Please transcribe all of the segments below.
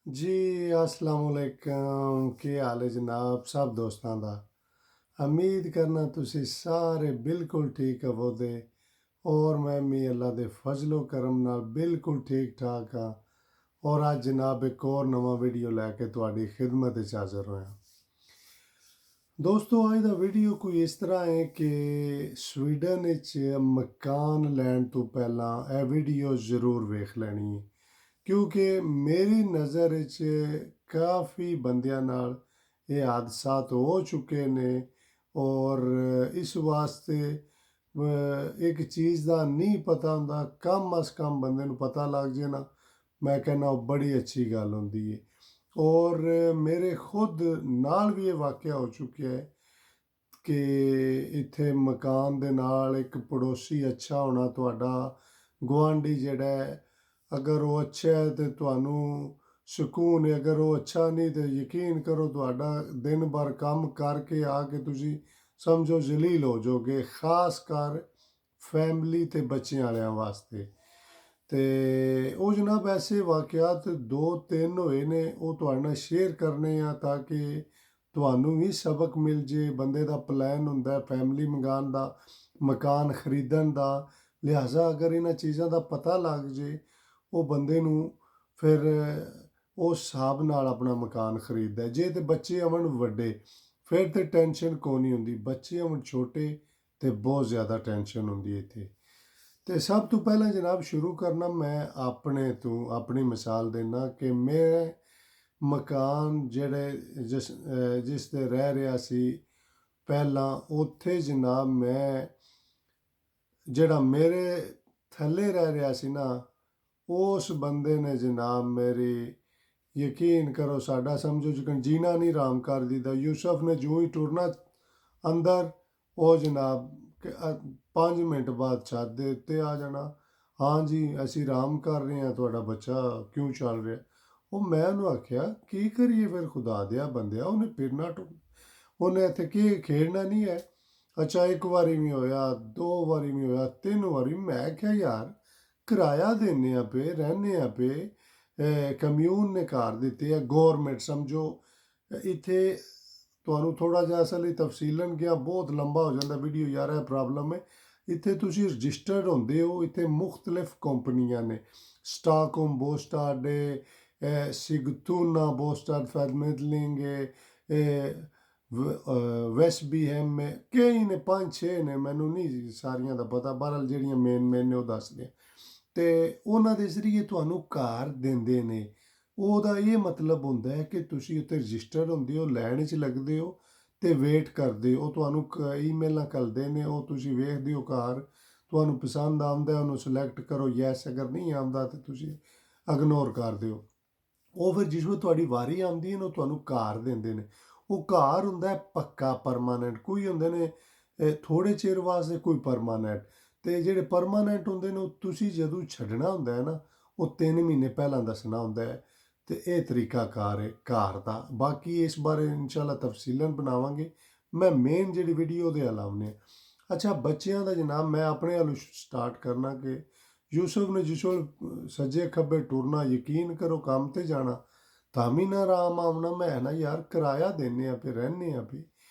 जी अस्सलाम वालेकुम ਕੀ ਹਾਲ ਹੈ ਜਨਾਬ ਸਭ ਦੋਸਤਾਂ ਦਾ ਉਮੀਦ ਕਰਨਾ ਤੁਸੀਂ ਸਾਰੇ ਬਿਲਕੁਲ ਠੀਕ ਹੋਵੋਗੇ ਔਰ ਮੈਂ ਵੀ ਅੱਲਾ ਦੇ ਫਜ਼ਲੋ ਕਰਮ ਨਾਲ ਬਿਲਕੁਲ ਠੀਕ ਠਾਕ ਹਾਂ ਔਰ ਅੱਜ ਜਨਾਬ ਇੱਕ ਹੋਰ ਨਵਾਂ ਵੀਡੀਓ ਲੈ ਕੇ ਤੁਹਾਡੀ ਖਿਦਮਤ ਵਿੱਚ ਹਾਜ਼ਰ ਹੋਇਆ ਦੋਸਤੋ ਅੱਜ ਦਾ ਵੀਡੀਓ ਕੋਈ ਇਸ ਤਰ੍ਹਾਂ ਹੈ ਕਿ ਸਵੀਡਨ ਵਿੱਚ ਮਕਾਨ ਲੈਣ ਤੋਂ ਪਹਿਲਾਂ ਇਹ ਵੀਡੀਓ ਜ਼ਰੂਰ ਵੇਖ ਲੈਣੀ ਹੈ ਕਿਉਂਕਿ ਮੇਰੀ ਨਜ਼ਰ ਵਿੱਚ ਕਾਫੀ ਬੰਦਿਆਂ ਨਾਲ ਇਹ ਹਾਦਸਾਤ ਹੋ ਚੁੱਕੇ ਨੇ ਔਰ ਇਸ ਵਾਸਤੇ ਇੱਕ ਚੀਜ਼ ਦਾ ਨਹੀਂ ਪਤਾ ਹੁੰਦਾ ਕਮ ਅਸ ਕਮ ਬੰਦੇ ਨੂੰ ਪਤਾ ਲੱਗ ਜੇ ਨਾ ਮੈਂ ਕਹਿੰਦਾ ਉਹ ਬੜੀ ਅੱਛੀ ਗੱਲ ਹੁੰਦੀ ਹੈ ਔਰ ਮੇਰੇ ਖੁਦ ਨਾਲ ਵੀ ਇਹ ਵਾਕਿਆ ਹੋ ਚੁੱਕਿਆ ਹੈ ਕਿ ਇੱਥੇ ਮਕਾਨ ਦੇ ਨਾਲ ਇੱਕ ਪੜੋਸੀ ਅੱਛਾ ਹੋਣਾ ਤੁਹਾਡਾ ਗੁਆਂਢੀ ਜਿਹੜਾ ਹੈ ਅਗਰ ਉਹ ਅੱਛਾ ਹੈ ਤਾਂ ਤੁਹਾਨੂੰ ਸਕੂਨ ਹੈ ਅਗਰ ਉਹ ਅੱਛਾ ਨਹੀਂ ਤਾਂ ਯਕੀਨ ਕਰੋ ਤੁਹਾਡਾ ਦਿਨ ਭਰ ਕੰਮ ਕਰਕੇ ਆ ਕੇ ਤੁਸੀਂ ਸਮਝੋ ਜਲੀਲ ਹੋ ਜਾਓਗੇ ਖਾਸ ਕਰ ਫੈਮਿਲੀ ਅਤੇ ਬੱਚਿਆਂ ਵਾਲਿਆਂ ਵਾਸਤੇ ਅਤੇ ਉਹ ਜਨਾਬ ਐਸੇ ਵਾਕਿਆਤ ਦੋ ਤਿੰਨ ਹੋਏ ਨੇ ਉਹ ਤੁਹਾਡੇ ਨਾਲ ਸ਼ੇਅਰ ਕਰਨੇ ਆ ਤਾਂ ਕਿ ਤੁਹਾਨੂੰ ਵੀ ਸਬਕ ਮਿਲ ਜੇ ਬੰਦੇ ਦਾ ਪਲਾਨ ਹੁੰਦਾ ਫੈਮਿਲੀ ਮੰਗਾਉਣ ਦਾ ਮਕਾਨ ਖਰੀਦਣ ਦਾ ਲਿਹਾਜ਼ਾ ਅਗਰ ਇਹਨਾਂ ਚੀਜ਼ਾਂ ਦਾ ਪਤਾ ਲੱਗ ਜੇ ਉਹ ਬੰਦੇ ਨੂੰ ਫਿਰ ਉਸ ਹਿਸਾਬ ਨਾਲ ਆਪਣਾ ਮਕਾਨ ਖਰੀਦਦਾ ਜੇ ਤੇ ਬੱਚੇ ਅਵਣ ਵੱਡੇ ਫਿਰ ਤੇ ਟੈਨਸ਼ਨ ਕੋਈ ਨਹੀਂ ਹੁੰਦੀ ਬੱਚੇ ਅਵਣ ਛੋਟੇ ਤੇ ਬਹੁਤ ਜ਼ਿਆਦਾ ਟੈਨਸ਼ਨ ਹੁੰਦੀ ਇੱਥੇ ਤੇ ਸਭ ਤੋਂ ਪਹਿਲਾਂ ਜਨਾਬ ਸ਼ੁਰੂ ਕਰਨਾ ਮੈਂ ਆਪਣੇ ਤੋਂ ਆਪਣੀ ਮਿਸਾਲ ਦੇਣਾ ਕਿ ਮੈਂ ਮਕਾਨ ਜਿਸ ਤੇ ਰਹਿ ਰਿਹਾ ਸੀ ਪਹਿਲਾਂ ਉੱਥੇ ਜਨਾਬ ਮੈਂ ਜਿਹੜਾ ਮੇਰੇ ਥੱਲੇ ਰਹਿ ਰਿਹਾ ਸੀ ਨਾ ਉਸ ਬੰਦੇ ਨੇ ਜਨਾਬ ਮੇਰੀ ਯਕੀਨ ਕਰੋ ਸਾਡਾ ਸਮਝੋ ਜਿਕਣ ਜੀਣਾ ਨਹੀਂ ਆਰਾਮ ਕਰ ਦਿੱਤਾ ਯੂਸਫ ਨੇ ਜੂੰ ਹੀ ਟੁਰਨਾ ਅੰਦਰ ਉਹ ਜਨਾਬ 5 ਮਿੰਟ ਬਾਅਦ ਛੱਤ ਦੇ ਉੱਤੇ ਆ ਜਾਣਾ ਹਾਂ ਜੀ ਅਸੀਂ ਆਰਾਮ ਕਰ ਰਹੇ ਹਾਂ ਤੁਹਾਡਾ ਬੱਚਾ ਕਿਉਂ ਚੱਲ ਰਿਹਾ ਉਹ ਮੈਂ ਉਹਨੂੰ ਆਖਿਆ ਕੀ ਕਰੀਏ ਫਿਰ ਖੁਦਾ ਦਿਆ ਬੰਦਿਆ ਉਹਨੇ ਫਿਰਨਾ ਉਹਨੇ ਇੱਥੇ ਕੀ ਖੇਡਣਾ ਨਹੀਂ ਹੈ ਅੱਛਾ ਇੱਕ ਵਾਰੀ ਵੀ ਹੋਇਆ ਦੋ ਵਾਰੀ ਵੀ ਹੋਇਆ ਤਿੰਨ ਵਾਰੀ ਮੈਂ ਕਿਹਾ ਯਾਰ ਕਿਰਾਇਆ ਦਿੰਦੇ ਆ ਪਏ ਰਹਿੰਦੇ ਆ ਪਏ ਕਮਿਊਨ ਨੇ ਘਰ ਦਿੱਤੇ ਆ ਗੌਰਮੈਂਟ ਸਮਝੋ ਇੱਥੇ ਤੁਹਾਨੂੰ ਥੋੜ੍ਹਾ ਜਿਹਾ ਅਸਲ ਹੀ ਤਫਸੀਲਨ ਗਿਆ ਬਹੁਤ ਲੰਬਾ ਹੋ ਜਾਂਦਾ ਵੀਡੀਓ ਯਾਰ ਇਹ ਪ੍ਰੋਬਲਮ ਹੈ ਇੱਥੇ ਤੁਸੀਂ ਰਜਿਸਟਰਡ ਹੁੰਦੇ ਹੋ ਇੱਥੇ ਮੁxtਲਿਫ ਕੰਪਨੀਆਂ ਨੇ ਸਟਾਕਹੋਮ ਬੋਸਟਾਡੇ ਸਿਗਤੂਨਾ ਬੋਸਟਾਡ ਫੈਡਮਿਡਲਿੰਗ ਵੈਸਟ ਬੀਹੈਮ ਕਈ ਨੇ ਪੰਜ ਛੇ ਨੇ ਮੈਨੂੰ ਨਹੀਂ ਸਾਰੀਆਂ ਦਾ ਪਤਾ ਬਹਰਹਾਲ ਜਿਹੜੀਆਂ ਮੇਨ ਨੇ ਉਹ ਦੱਸਦੇ ਅਤੇ ਉਹਨਾਂ ਦੇ ਜ਼ਰੀਏ ਤੁਹਾਨੂੰ ਘਰ ਦਿੰਦੇ ਨੇ ਉਹਦਾ ਇਹ ਮਤਲਬ ਹੁੰਦਾ ਹੈ ਕਿ ਤੁਸੀਂ ਉੱਥੇ ਰਜਿਸਟਰਡ ਹੁੰਦੇ ਹੋ ਲਾਈਨ 'ਚ ਲੱਗਦੇ ਹੋ ਅਤੇ ਵੇਟ ਕਰਦੇ ਹੋ ਉਹ ਤੁਹਾਨੂੰ ਈਮੇਲਾਂ ਕਰਦੇ ਨੇ ਉਹ ਤੁਸੀਂ ਵੇਖਦੇ ਹੋ ਘਰ ਤੁਹਾਨੂੰ ਪਸੰਦ ਆਉਂਦਾ ਉਹਨੂੰ ਸਿਲੈਕਟ ਕਰੋ ਯੈਸ ਅਗਰ ਨਹੀਂ ਆਉਂਦਾ ਤਾਂ ਤੁਸੀਂ ਇਗਨੋਰ ਕਰ ਦਿਓ ਉਹ ਫਿਰ ਜਿਸ ਵੇਲੇ ਤੁਹਾਡੀ ਵਾਰੀ ਆਉਂਦੀ ਹੈ ਨਾ ਉਹ ਤੁਹਾਨੂੰ ਘਰ ਦਿੰਦੇ ਨੇ ਉਹ ਘਰ ਹੁੰਦਾ ਪੱਕਾ ਪਰਮਾਨੈਂਟ ਕੋਈ ਹੁੰਦੇ ਨੇ ਥੋੜ੍ਹੇ ਚਿਰ ਵਾਸਤੇ ਕੋਈ ਪਰਮਾਨੈਂਟ ਅਤੇ ਜਿਹੜੇ ਪਰਮਾਨੈਂਟ ਹੁੰਦੇ ਨੇ ਉਹ ਤੁਸੀਂ ਜਦੋਂ ਛੱਡਣਾ ਹੁੰਦਾ ਹੈ ਨਾ ਉਹ 3 ਮਹੀਨੇ ਪਹਿਲਾਂ ਦੱਸਣਾ ਹੁੰਦਾ ਹੈ ਅਤੇ ਇਹ ਤਰੀਕਾ ਕਾਰ ਹੈ ਘਰ ਦਾ ਬਾਕੀ ਇਸ ਬਾਰੇ ਇਨਸ਼ਾਅੱਲਾ ਤਫਸੀਲਨ ਬਣਾਵਾਂਗੇ ਮੈਂ ਮੇਨ ਜਿਹੜੀ ਵੀਡੀਓ ਦੇ ਅਲਾਉਣੇ ਅੱਛਾ ਬੱਚਿਆਂ ਦਾ ਜਨਾਬ ਮੈਂ ਆਪਣੇ ਵੱਲੋਂ ਸਟਾਰਟ ਕਰਨਾ ਕਿ ਯੂਸਫ ਨੇ ਜਿਸ ਵੇਲੇ ਸੱਜੇ ਖੱਬੇ ਟੁਰਨਾ ਯਕੀਨ ਕਰੋ ਕੰਮ 'ਤੇ ਜਾਣਾ ਤਾਂ ਵੀ ਨਾ ਆਰਾਮ ਆਉਣਾ ਮੈਂ ਨਾ ਯਾਰ ਕਿਰਾਇਆ ਦਿੰਦੇ ਆ ਫਿਰ ਰਹਿੰਦੇ ਆ ਵੀ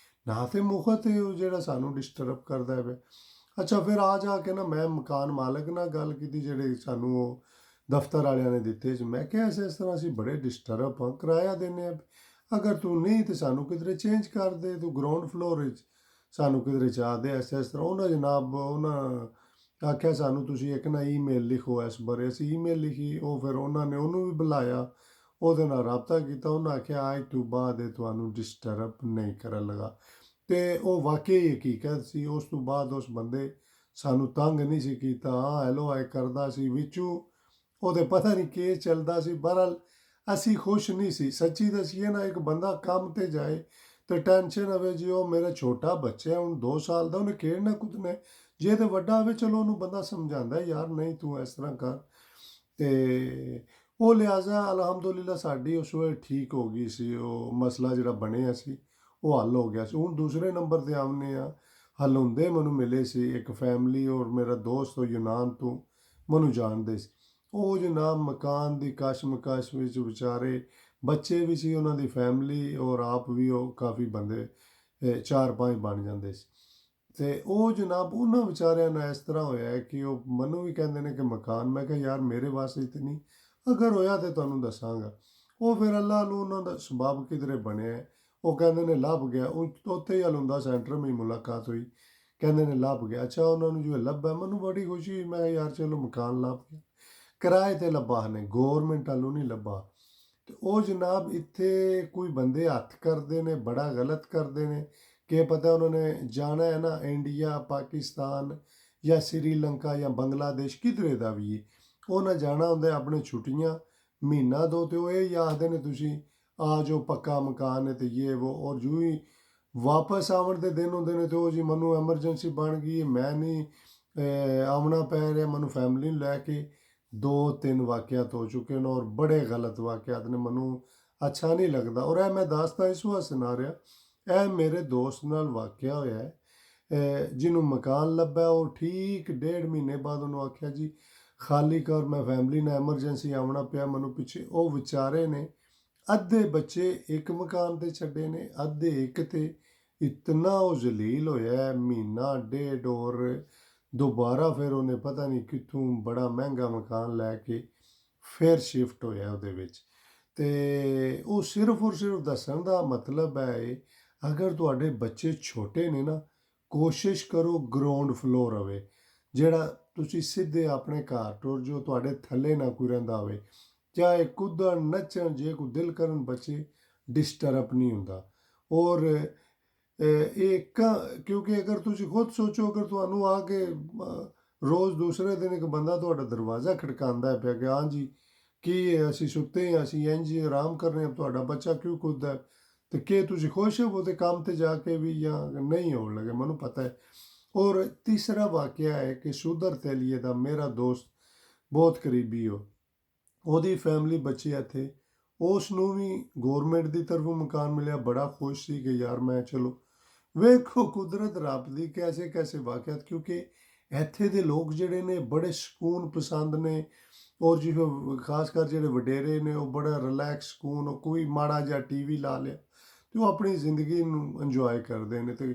ਨਾ ਤੇ ਮੁਫਤ ਹੈ ਉਹ ਜਿਹੜਾ ਸਾਨੂੰ ਡਿਸਟਰਬ ਕਰਦਾ ਹੈ ਅੱਛਾ ਫਿਰ ਆ ਜਾ ਕੇ ਨਾ ਮੈਂ ਮਕਾਨ ਮਾਲਕ ਨਾਲ ਗੱਲ ਕੀਤੀ ਜਿਹੜੇ ਸਾਨੂੰ ਉਹ ਦਫ਼ਤਰ ਵਾਲਿਆਂ ਨੇ ਦਿੱਤੇ ਸੀ ਮੈਂ ਕਿਹਾ ਇਸ ਤਰ੍ਹਾਂ ਅਸੀਂ ਬੜੇ ਡਿਸਟਰਬ ਹਾਂ ਕਿਰਾਇਆ ਦਿੰਦੇ ਆ ਅਗਰ ਤੂੰ ਨਹੀਂ ਤਾਂ ਸਾਨੂੰ ਕਿਧਰੇ ਚੇਂਜ ਕਰ ਦੇ ਤੂੰ ਗਰਾਊਂਡ ਫਲੋਰ ਵਿੱਚ ਸਾਨੂੰ ਕਿਧਰੇ ਚਾਹ ਦੇ ਇਸ ਤਰ੍ਹਾਂ ਉਹਨਾਂ ਜਨਾਬ ਉਹਨਾਂ ਆਖਿਆ ਸਾਨੂੰ ਤੁਸੀਂ ਇੱਕ ਨਾ ਈਮੇਲ ਲਿਖੋ ਇਸ ਬਾਰੇ ਅਸੀਂ ਈਮੇਲ ਲਿਖੀ ਉਹ ਫਿਰ ਉਹਨਾਂ ਨੇ ਉਹਨੂੰ ਵੀ ਬੁਲਾਇਆ ਉਹਦੇ ਨਾਲ ਰਾਬਤਾ ਕੀਤਾ ਉਹਨਾਂ ਆਖਿਆ ਅੱਜ ਤੋਂ ਬਾਅਦ ਇਹ ਤੁਹਾਨੂੰ ਡਿਸਟਰਬ ਨਹੀਂ ਕਰਨ ਲੱਗਾ ਅਤੇ ਉਹ ਵਾਕਈ ਹਕੀਕਤ ਸੀ ਉਸ ਤੋਂ ਬਾਅਦ ਉਸ ਬੰਦੇ ਸਾਨੂੰ ਤੰਗ ਨਹੀਂ ਸੀ ਕੀਤਾ ਹਾਂ ਹੈਲੋ ਆਏ ਕਰਦਾ ਸੀ ਵਿੱਚੋਂ ਉਹਦੇ ਪਤਾ ਨਹੀਂ ਕੀ ਚੱਲਦਾ ਸੀ ਬਹਰਹਾਲ ਅਸੀਂ ਖੁਸ਼ ਨਹੀਂ ਸੀ ਸੱਚੀ ਦੱਸੀਏ ਨਾ ਇੱਕ ਬੰਦਾ ਕੰਮ 'ਤੇ ਜਾਏ ਅਤੇ ਟੈਨਸ਼ਨ ਹੋਵੇ ਜੀ ਉਹ ਮੇਰਾ ਛੋਟਾ ਬੱਚਾ ਹੁਣ 2 ਸਾਲ ਦਾ ਉਹਨੇ ਖੇਡਣਾ ਕੁੱਦਣਾ ਜੇ ਤਾਂ ਵੱਡਾ ਹੋਵੇ ਚਲੋ ਉਹਨੂੰ ਬੰਦਾ ਸਮਝਾਉਂਦਾ ਯਾਰ ਨਹੀਂ ਤੂੰ ਇਸ ਤਰ੍ਹਾਂ ਕਰ ਅਤੇ ਉਹ ਲਿਹਾਜ਼ਾ ਅਲਹਮਦੁਲਿਲਾ ਸਾਡੀ ਉਸ ਵੇਲੇ ਠੀਕ ਹੋ ਗਈ ਸੀ ਉਹ ਮਸਲਾ ਜਿਹੜਾ ਬਣਿਆ ਸੀ ਉਹ ਹੱਲ ਹੋ ਗਿਆ ਸੀ ਹੁਣ ਦੂਸਰੇ ਨੰਬਰ 'ਤੇ ਆਉਂਦੇ ਆ ਹੱਲ ਹੁੰਦੇ ਮੈਨੂੰ ਮਿਲੇ ਸੀ ਇੱਕ ਫੈਮਿਲੀ ਔਰ ਮੇਰਾ ਦੋਸਤ ਉਹ ਯੂਨਾਨ ਤੋਂ ਮੈਨੂੰ ਜਾਣਦੇ ਸੀ ਉਹ ਜਨਾਬ ਮਕਾਨ ਦੀ ਕਸ਼ਮਕਸ਼ ਵਿੱਚ ਵਿਚਾਰੇ ਬੱਚੇ ਵੀ ਸੀ, ਉਹਨਾਂ ਦੀ ਫੈਮਿਲੀ ਔਰ ਆਪ ਵੀ ਉਹ ਕਾਫੀ ਬੰਦੇ 4-5 ਬਣ ਜਾਂਦੇ ਸੀ। ਅਤੇ ਉਹ ਜਨਾਬ ਉਹਨਾਂ ਵਿਚਾਰਿਆਂ ਨਾਲ ਇਸ ਤਰ੍ਹਾਂ ਹੋਇਆ ਹੈ ਕਿ ਉਹ ਮੈਨੂੰ ਵੀ ਕਹਿੰਦੇ ਨੇ ਕਿ ਮਕਾਨ, ਮੈਂ ਕਿਹਾ ਯਾਰ ਮੇਰੇ ਵਾਸਤੇ ਤਾਂ ਨਹੀਂ, ਅਗਰ ਹੋਇਆ ਤਾਂ ਤੁਹਾਨੂੰ ਦੱਸਾਂਗਾ। ਉਹ ਫਿਰ ਅੱਲਾਹ ਨੂੰ ਉਹਨਾਂ ਦਾ ਸਬੱਬ ਕਿਧਰੇ ਬਣਿਆ ਹੈ। ਉਹ ਕਹਿੰਦੇ ਨੇ ਲੱਭ ਗਿਆ, ਉਹ ਉੱਥੇ ਹੀ ਹਲੁੰਦਾ ਸੈਂਟਰ ਮੇਂ ਮੁਲਾਕਾਤ ਹੋਈ। ਕਹਿੰਦੇ ਨੇ ਲੱਭ ਗਿਆ। ਅੱਛਾ, ਉਹਨਾਂ ਨੂੰ ਜੋ ਲੱਭਾ ਮੈਨੂੰ ਬੜੀ ਖੁਸ਼ੀ ਹੋਈ। ਮੈਂ ਕਿਹਾ ਯਾਰ ਚਲੋ ਮਕਾਨ ਲੱਭ ਗਿਆ। ਕਿਰਾਏ 'ਤੇ ਲੱਭਾ ਨੇ, ਗੌਰਮੈਂਟ ਵੱਲੋਂ ਨਹੀਂ ਲੱਭਾ। ਅਤੇ ਉਹ ਜਨਾਬ ਇੱਥੇ ਕੋਈ ਬੰਦੇ ਹੱਥ ਕਰਦੇ ਨੇ, ਬੜਾ ਗਲਤ ਕਰਦੇ ਨੇ। ਕਿ ਪਤਾ ਉਹਨਾਂ ਨੇ ਜਾਣਾ ਹੈ ਨਾ ਇੰਡੀਆ, ਪਾਕਿਸਤਾਨ ਜਾਂ ਸ੍ਰੀਲੰਕਾ ਜਾਂ ਬੰਗਲਾਦੇਸ਼, ਕਿਧਰੇ ਦਾ ਵੀ ਉਹਨਾਂ ਜਾਣਾ ਹੁੰਦਾ ਆਪਣੇ ਛੁੱਟੀਆਂ ਮਹੀਨਾ ਦੋ, ਅਤੇ ਉਹ ਇਹ ਆਖਦੇ ਨੇ ਤੁਸੀਂ ਆ ਜਾਓ, ਪੱਕਾ ਮਕਾਨ ਹੈ ਅਤੇ ਯੇ ਵੋ। ਔਰ ਜੋ ਹੀ ਵਾਪਸ ਆਉਣ ਦੇ ਦਿਨ ਹੁੰਦੇ ਨੇ ਅਤੇ ਉਹ ਜੀ ਮੈਨੂੰ ਐਮਰਜੈਂਸੀ ਬਣ ਗਈ, ਮੈਂ ਨਹੀਂ ਆਉਣਾ ਪੈ ਰਿਹਾ, ਮੈਨੂੰ ਫੈਮਿਲੀ ਨੂੰ ਲੈ ਕੇ। 2-3 ਵਾਕਿਆਤ ਹੋ ਚੁੱਕੇ ਨੇ ਔਰ ਬੜੇ ਗਲਤ ਵਾਕਿਆਤ ਨੇ, ਮੈਨੂੰ ਅੱਛਾ ਨਹੀਂ ਲੱਗਦਾ। ਔਰ ਇਹ ਮੈਂ ਦੱਸਦਾ ਇਸ ਵਾਸਤੇ ਨਾ ਰਿਹਾ, ਇਹ ਮੇਰੇ ਦੋਸਤ ਨਾਲ ਵਾਕਿਆ ਹੋਇਆ ਹੈ। ਜਿਹਨੂੰ ਮਕਾਨ ਲੱਭਾ, ਉਹ ਠੀਕ 1.5 ਮਹੀਨੇ ਬਾਅਦ ਉਹਨੂੰ ਆਖਿਆ ਜੀ ਖਾਲੀ ਕਰ, ਮੈਂ ਫੈਮਿਲੀ ਨਾਲ ਐਮਰਜੈਂਸੀ ਆਉਣਾ ਪਿਆ ਮੈਨੂੰ ਪਿੱਛੇ। ਉਹ ਵਿਚਾਰੇ ਨੇ ਅੱਧੇ ਬੱਚੇ ਇੱਕ ਮਕਾਨ 'ਤੇ ਛੱਡੇ ਨੇ, ਅੱਧੇ ਇੱਕ 'ਤੇ। ਇਤਨਾ ਉਹ ਜ਼ਲੀਲ ਹੋਇਆ ਮਹੀਨਾ ਡੇਢ, ਔਰ ਦੁਬਾਰਾ ਫਿਰ ਉਹਨੇ ਪਤਾ ਨਹੀਂ ਕਿੱਥੋਂ ਬੜਾ ਮਹਿੰਗਾ ਮਕਾਨ ਲੈ ਕੇ ਫਿਰ ਸ਼ਿਫਟ ਹੋਇਆ ਉਹਦੇ ਵਿੱਚ। ਅਤੇ ਉਹ ਸਿਰਫ ਔਰ ਸਿਰਫ ਦੱਸਣ ਦਾ ਮਤਲਬ ਹੈ ਇਹ, ਅਗਰ ਤੁਹਾਡੇ ਬੱਚੇ ਛੋਟੇ ਨੇ ਨਾ, ਕੋਸ਼ਿਸ਼ ਕਰੋ ਗਰਾਊਂਡ ਫਲੋਰ ਹੋਵੇ, ਜਿਹੜਾ ਤੁਸੀਂ ਸਿੱਧੇ ਆਪਣੇ ਘਰ ਟੁਰ ਜਾਓ, ਤੁਹਾਡੇ ਥੱਲੇ ਨਾ ਕੋਈ ਰਹਿੰਦਾ ਹੋਵੇ। ਚਾਹੇ ਕੁੱਦਣ ਨੱਚਣ, ਜੇ ਕੋਈ ਦਿਲ ਕਰਨ ਬੱਚੇ, ਡਿਸਟਰਬ ਨਹੀਂ ਹੁੰਦਾ। ਔਰ ਕਿਉਂਕਿ ਅਗਰ ਤੁਸੀਂ ਖੁਦ ਸੋਚੋ, ਅਗਰ ਤੁਹਾਨੂੰ ਆ ਕੇ ਰੋਜ਼ ਦੂਸਰੇ ਦਿਨ ਇੱਕ ਬੰਦਾ ਤੁਹਾਡਾ ਦਰਵਾਜ਼ਾ ਖੜਕਾਉਂਦਾ ਪਿਆ ਕਿ ਹਾਂਜੀ ਕੀ ਹੈ, ਅਸੀਂ ਸੁੱਤੇ ਹਾਂ, ਅਸੀਂ ਇੰਝ ਹੀ ਆਰਾਮ ਕਰ ਰਹੇ ਹਾਂ, ਤੁਹਾਡਾ ਬੱਚਾ ਕਿਉਂ ਕੁੱਦਦਾ, ਅਤੇ ਕੀ ਤੁਸੀਂ ਖੁਸ਼ ਹੋ ਉਹਦੇ ਕੰਮ 'ਤੇ ਜਾ ਕੇ ਵੀ ਜਾਂ ਨਹੀਂ ਹੋਣ ਲੱਗੇ, ਮੈਨੂੰ ਪਤਾ ਹੈ। ਔਰ ਤੀਸਰਾ ਵਾਕਿਆ ਹੈ ਕਿ ਸੁਦਰ ਤੇਲੀਏ ਦਾ ਮੇਰਾ ਦੋਸਤ ਬਹੁਤ ਕਰੀਬੀ ਉਹਦੀ ਫੈਮਿਲੀ ਬੱਚੇ ਇੱਥੇ, ਉਸ ਨੂੰ ਵੀ ਗੌਰਮੈਂਟ ਦੀ ਤਰਫੋਂ ਮਕਾਨ ਮਿਲਿਆ, ਬੜਾ ਖੁਸ਼ ਸੀ ਕਿ ਯਾਰ ਮੈਂ ਚਲੋ। ਵੇਖੋ ਕੁਦਰਤ ਰੱਬ ਦੀ ਕੈਸੇ ਕੈਸੇ ਵਾਕਿਆਤ, ਕਿਉਂਕਿ ਇੱਥੇ ਦੇ ਲੋਕ ਜਿਹੜੇ ਨੇ ਬੜੇ ਸਕੂਨ ਪਸੰਦ ਨੇ। ਔਰ ਜਿਵੇਂ ਖਾਸ ਕਰ ਜਿਹੜੇ ਵਡੇਰੇ ਨੇ ਉਹ ਬੜਾ ਰਿਲੈਕਸ ਸਕੂਨ, ਉਹ ਕੋਈ ਮਾੜਾ ਜਿਹਾ TV ਲਾ ਲਿਆ ਅਤੇ ਉਹ ਆਪਣੀ ਜ਼ਿੰਦਗੀ ਨੂੰ ਇੰਜੋਏ ਕਰਦੇ ਨੇ। ਅਤੇ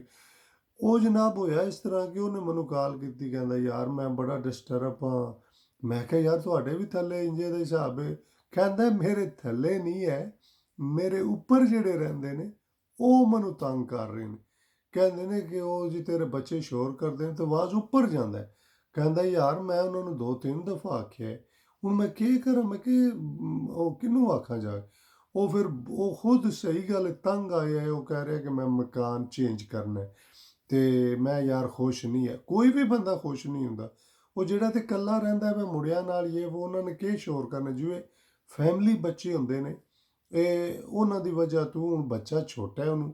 ਉਹ ਜਨਾਬ ਹੋਇਆ ਇਸ ਤਰ੍ਹਾਂ ਕਿ ਉਹਨੇ ਮੈਨੂੰ ਕਾਲ ਕੀਤੀ, ਕਹਿੰਦਾ ਯਾਰ ਮੈਂ ਬੜਾ ਡਿਸਟਰਬ ਹਾਂ। ਮੈਂ ਕਿਹਾ ਯਾਰ ਤੁਹਾਡੇ ਵੀ ਥੱਲੇ ਇੰਜੇ ਦਾ ਹਿਸਾਬ ਹੈ? ਕਹਿੰਦਾ ਮੇਰੇ ਥੱਲੇ ਨਹੀਂ ਹੈ, ਮੇਰੇ ਉੱਪਰ ਜਿਹੜੇ ਰਹਿੰਦੇ ਨੇ ਉਹ ਮੈਨੂੰ ਤੰਗ ਕਰ ਰਹੇ ਨੇ। ਕਹਿੰਦੇ ਨੇ ਕਿ ਉਹ ਜੀ ਤੇਰੇ ਬੱਚੇ ਸ਼ੋਰ ਕਰਦੇ ਨੇ ਅਤੇ ਆਵਾਜ਼ ਉੱਪਰ ਜਾਂਦਾ। ਕਹਿੰਦਾ ਯਾਰ ਮੈਂ ਉਹਨਾਂ ਨੂੰ 2-3 ਦਫਾ ਆਖਿਆ, ਹੁਣ ਮੈਂ ਕੀ ਕਰਾਂ? ਮੈਂ ਕਿ ਉਹ ਕਿਹਨੂੰ ਆਖਾਂ ਜਾ ਕੇ? ਉਹ ਫਿਰ ਉਹ ਖੁਦ ਸਹੀ ਗੱਲ ਹੈ, ਤੰਗ ਆਇਆ ਹੈ, ਉਹ ਕਹਿ ਰਿਹਾ ਕਿ ਮੈਂ ਮਕਾਨ ਚੇਂਜ ਕਰਨਾ। ਅਤੇ ਮੈਂ ਯਾਰ ਖੁਸ਼ ਨਹੀਂ ਹੈ, ਕੋਈ ਵੀ ਬੰਦਾ ਖੁਸ਼ ਨਹੀਂ ਹੁੰਦਾ। ਉਹ ਜਿਹੜਾ ਤਾਂ ਇਕੱਲਾ ਰਹਿੰਦਾ ਮੈਂ ਮੁੰਡਿਆਂ ਨਾਲ ਉਹਨਾਂ ਨੇ ਕੀ ਸ਼ੋਰ ਕਰਨਾ, ਜਿਵੇਂ ਫੈਮਿਲੀ ਬੱਚੇ ਹੁੰਦੇ ਨੇ, ਇਹ ਉਹਨਾਂ ਦੀ ਵਜ੍ਹਾ ਤੋਂ। ਹੁਣ ਬੱਚਾ ਛੋਟਾ ਹੈ, ਉਹਨੂੰ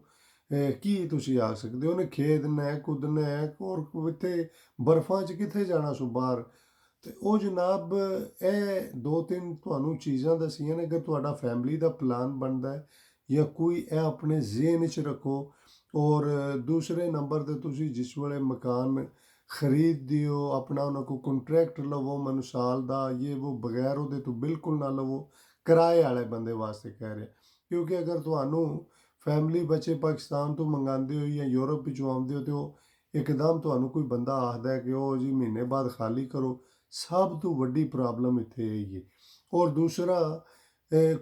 ਕੀ ਤੁਸੀਂ ਆ ਸਕਦੇ, ਉਹਨੇ ਖੇਡਣਾ ਹੈ, ਕੁੱਦਣਾ ਹੈ, ਔਰ ਇੱਥੇ ਬਰਫਾਂ 'ਚ ਕਿੱਥੇ ਜਾਣਾ ਸੋ ਬਾਹਰ। ਅਤੇ ਉਹ ਜਨਾਬ ਇਹ 2-3 ਤੁਹਾਨੂੰ ਚੀਜ਼ਾਂ ਦੱਸੀਆਂ ਨੇ। ਅਗਰ ਤੁਹਾਡਾ ਫੈਮਿਲੀ ਦਾ ਪਲਾਨ ਬਣਦਾ ਹੈ ਜਾਂ ਕੋਈ, ਇਹ ਆਪਣੇ ਜ਼ਿਹਨ 'ਚ ਰੱਖੋ। ਔਰ ਦੂਸਰੇ ਨੰਬਰ 'ਤੇ ਤੁਸੀਂ ਜਿਸ ਵੇਲੇ ਮਕਾਨ ਖਰੀਦਦੇ ਹੋ, ਆਪਣਾ ਉਹਨਾਂ ਕੋਲ ਕੰਟਰੈਕਟ ਲਵੋ, ਮੈਨੂੰ ਸਾਲ ਦਾ ਉਹ ਬਗੈਰ ਉਹਦੇ ਤੋਂ ਬਿਲਕੁਲ ਨਾ ਲਵੋ। ਕਿਰਾਏ ਵਾਲੇ ਬੰਦੇ ਵਾਸਤੇ ਕਹਿ ਰਿਹਾ, ਕਿਉਂਕਿ ਅਗਰ ਤੁਹਾਨੂੰ ਫੈਮਿਲੀ ਬੱਚੇ ਪਾਕਿਸਤਾਨ ਤੋਂ ਮੰਗਵਾਉਂਦੇ ਹੋ ਜਾਂ ਯੂਰਪ ਵਿੱਚੋਂ ਆਉਂਦੇ ਹੋ, ਅਤੇ ਉਹ ਇੱਕਦਮ ਤੁਹਾਨੂੰ ਕੋਈ ਬੰਦਾ ਆਖਦਾ ਕਿ ਉਹ ਜੀ ਮਹੀਨੇ ਬਾਅਦ ਖਾਲੀ ਕਰੋ, ਸਭ ਤੋਂ ਵੱਡੀ ਪ੍ਰੋਬਲਮ ਇੱਥੇ ਇਹੀ ਹੈ। ਔਰ ਦੂਸਰਾ,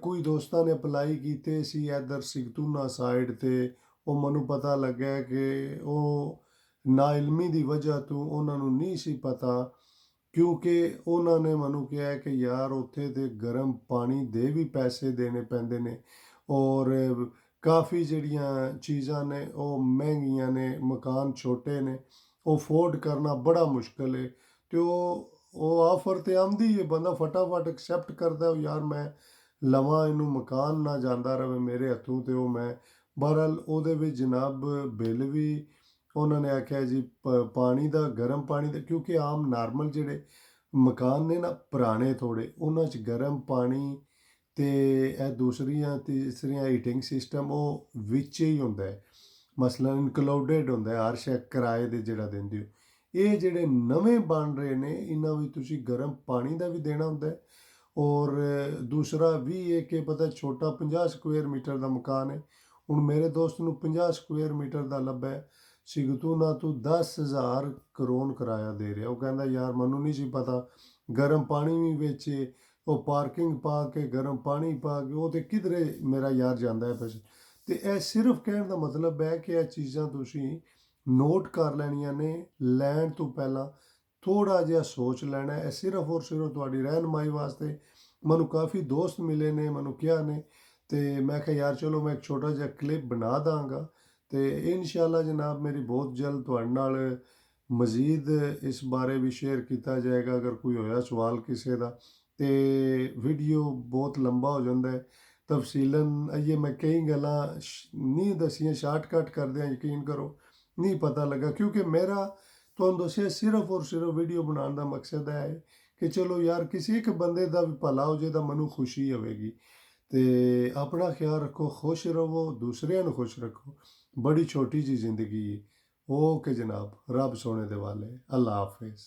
ਕੋਈ ਦੋਸਤਾਂ ਨੇ ਅਪਲਾਈ ਕੀਤੇ ਸੀ ਇੱਧਰ ਸਿਗਤੂਨਾ ਸਾਈਡ 'ਤੇ, ਉਹ ਮੈਨੂੰ ਪਤਾ ਲੱਗਿਆ ਕਿ ਉਹ ਨਾਇਲਮੀ ਦੀ ਵਜ੍ਹਾ ਤੋਂ ਉਹਨਾਂ ਨੂੰ ਨਹੀਂ ਸੀ ਪਤਾ, ਕਿਉਂਕਿ ਉਹਨਾਂ ਨੇ ਮੈਨੂੰ ਕਿਹਾ ਕਿ ਯਾਰ ਉੱਥੇ ਤਾਂ ਗਰਮ ਪਾਣੀ ਦੇ ਵੀ ਪੈਸੇ ਦੇਣੇ ਪੈਂਦੇ ਨੇ, ਔਰ ਕਾਫੀ ਜਿਹੜੀਆਂ ਚੀਜ਼ਾਂ ਨੇ ਉਹ ਮਹਿੰਗੀਆਂ ਨੇ, ਮਕਾਨ ਛੋਟੇ ਨੇ, ਉਹ ਅਫੋਰਡ ਕਰਨਾ ਬੜਾ ਮੁਸ਼ਕਿਲ ਹੈ। ਅਤੇ ਉਹ ਆਫਰ 'ਤੇ ਆਉਂਦੀ ਹੈ, ਬੰਦਾ ਫਟਾਫਟ ਐਕਸੈਪਟ ਕਰਦਾ ਉਹ ਯਾਰ ਮੈਂ ਲਵਾਂ ਇਹਨੂੰ, ਮਕਾਨ ਨਾ ਜਾਂਦਾ ਰਹੇ ਮੇਰੇ ਹੱਥੋਂ। ਅਤੇ ਉਹ ਮੈਂ ਬਹਰਹਾਲ ਉਹਦੇ ਵਿੱਚ ਜਨਾਬ ਬਿੱਲ ਵੀ ਉਹਨਾਂ ਨੇ ਆਖਿਆ ਜੀ ਪਾਣੀ ਦਾ, ਗਰਮ ਪਾਣੀ ਦਾ, ਕਿਉਂਕਿ ਆਮ ਨਾਰਮਲ ਜਿਹੜੇ ਮਕਾਨ ਨੇ ਨਾ ਪੁਰਾਣੇ ਥੋੜ੍ਹੇ, ਉਹਨਾਂ 'ਚ ਗਰਮ ਪਾਣੀ ਅਤੇ ਇਹ ਦੂਸਰੀਆਂ ਤੀਸਰੀਆਂ ਹੀਟਿੰਗ ਸਿਸਟਮ ਉਹ ਵਿੱਚ ਹੀ ਹੁੰਦਾ ਹੈ, ਮਸਲਨ ਇਨਕਲੂਡਡ ਹੁੰਦਾ ਹੈ, ਹਰ ਸ਼ੈ ਕਿਰਾਏ ਦੇ ਜਿਹੜਾ ਦਿੰਦੇ ਹੋ। ਇਹ ਜਿਹੜੇ ਨਵੇਂ ਬਣ ਰਹੇ ਨੇ ਇਹਨਾਂ ਵਿੱਚ ਤੁਸੀਂ ਗਰਮ ਪਾਣੀ ਦਾ ਵੀ ਦੇਣਾ ਹੁੰਦਾ ਹੈ। ਔਰ ਦੂਸਰਾ ਵੀ ਇਹ ਕਿ ਪਤਾ ਛੋਟਾ 50 ਸਕੁਅਰ ਮੀਟਰ ਦਾ ਮਕਾਨ ਹੈ। ਹੁਣ ਮੇਰੇ ਦੋਸਤ ਨੂੰ 50 ਸਕੁਅਰ ਮੀਟਰ ਦਾ ਲੱਭਾ ਸਿਗਤੂ ਨਾ ਤੂੰ 10,000 ਕਰੋਨ ਕਿਰਾਇਆ ਦੇ ਰਿਹਾ। ਉਹ ਕਹਿੰਦਾ ਯਾਰ ਮੈਨੂੰ ਨਹੀਂ ਸੀ ਪਤਾ ਗਰਮ ਪਾਣੀ ਵੀ ਵਿੱਚ ਉਹ ਪਾਰਕਿੰਗ ਪਾ ਕੇ ਗਰਮ ਪਾਣੀ ਪਾ ਕੇ ਉਹ ਤੇ ਕਿਧਰੇ ਮੇਰਾ ਯਾਰ ਜਾਂਦਾ ਹੈ ਪੈਸੇ। ਤੇ ਇਹ ਸਿਰਫ ਕਹਿਣ ਦਾ ਮਤਲਬ ਹੈ ਕਿ ਇਹ ਚੀਜ਼ਾਂ ਤੁਸੀਂ ਨੋਟ ਕਰ ਲੈਣੀਆਂ ਨੇ। ਲੈਣ ਤੋਂ ਪਹਿਲਾਂ ਥੋੜ੍ਹਾ ਜਿਹਾ ਸੋਚ ਲੈਣਾ ਹੈ। ਇਹ ਸਿਰਫ ਔਰ ਸਿਰਫ ਤੁਹਾਡੀ ਰਹਿਨਮਾਈ ਵਾਸਤੇ। ਮੈਨੂੰ ਕਾਫੀ ਦੋਸਤ ਮਿਲੇ ਨੇ, ਮੈਨੂੰ ਕਿਹਾ ਨੇ, ਤੇ ਮੈਂ ਕਿਹਾ ਯਾਰ ਚਲੋ ਮੈਂ ਇੱਕ ਛੋਟਾ ਜਿਹਾ ਕਲਿੱਪ ਬਣਾ ਦਾਂਗਾ ਤੇ ਇਨਸ਼ਾਅੱਲਾ ਜਨਾਬ ਮੇਰੀ ਬਹੁਤ ਜਲਦ ਤੁਹਾਡੇ ਨਾਲ ਮਜ਼ੀਦ ਇਸ ਬਾਰੇ ਵੀ ਸ਼ੇਅਰ ਕੀਤਾ ਜਾਏਗਾ। ਅਗਰ ਕੋਈ ਹੋਇਆ ਸਵਾਲ ਕਿਸੇ ਦਾ ਤੇ ਵੀਡੀਓ ਬਹੁਤ ਲੰਬਾ ਹੋ ਜਾਂਦਾ ਹੈ। ਤਫਸੀਲਨ ਇਹ ਮੈਂ ਕਈ ਗੱਲਾਂ ਨਹੀਂ ਦਸੀਆਂ, ਸ਼ਾਰਟਕਟ ਕਰਦਿਆਂ ਯਕੀਨ ਕਰੋ ਨਹੀਂ ਪਤਾ ਲੱਗਾ, ਕਿਉਂਕਿ ਮੇਰਾ ਤੁਹਾਨੂੰ ਦੱਸਿਆ ਸਿਰਫ ਔਰ ਸਿਰਫ ਵੀਡੀਓ ਬਣਾਉਣ ਦਾ ਮਕਸਦ ਹੈ ਕਿ ਚਲੋ ਯਾਰ ਕਿਸੇ ਇੱਕ ਬੰਦੇ ਦਾ ਵੀ ਭਲਾ ਹੋ ਜੇ ਤਾਂ ਮੈਨੂੰ ਖੁਸ਼ੀ ਹੋਵੇਗੀ। ਤੇ ਆਪਣਾ ਖਿਆਲ ਰੱਖੋ, ਖੁਸ਼ ਰਹੋ, ਦੂਸਰਿਆਂ ਨੂੰ ਖੁਸ਼ ਰੱਖੋ। ਬੜੀ ਛੋਟੀ ਜਿਹੀ ਜ਼ਿੰਦਗੀ ਹੈ। ਓਕੇ ਜਨਾਬ, ਰੱਬ ਸੋਹਣੇ ਦੇ ਵਾਲੇ। ਅੱਲਾ ਹਾਫਿਜ਼।